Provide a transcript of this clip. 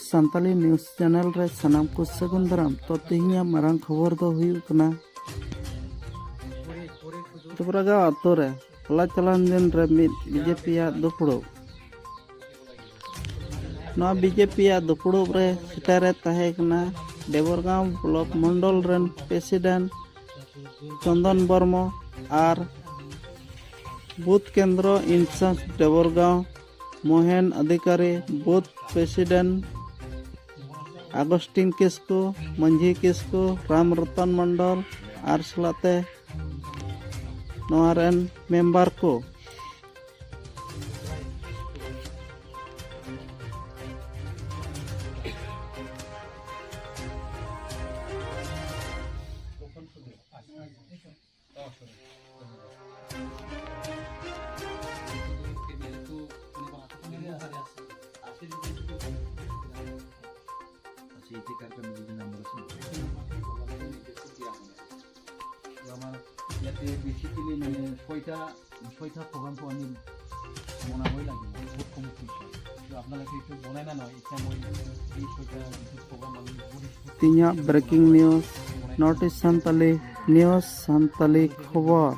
North east Santali news channel रे सनाम को सगुन दाराम तो तेहिया मारांग खबर दो हुयु कना तुपरागा अतो रे हला चलान दिन रे मिद बीजेपी या दुपड़ो नवा बीजेपी या दुपड़ो रे सिटारे ताहे कना देवरगांव ब्लॉक मंडल रन प्रेसिडेंट चंदन वर्मा और बूथ केंद्र इंचार्ज देवरगांव मोहन अधिकारी बूथ प्रेसिडेंट आगस्टिन किस्कू मंझी किस्कू राम रतन मंडल और सलाते नोआरेन मेंबर को बेसिकली माने ছয়টা প্রোগ্রামটো আমি বনাবই লাগিব বহুত কম পইচা তো আপোনালোকে এইটো বনাই না নহয় এতিয়া মই এই ছয়টা প্রোগ্রাম আমি তিনিয়া breaking news north east Santali news Santali खबर।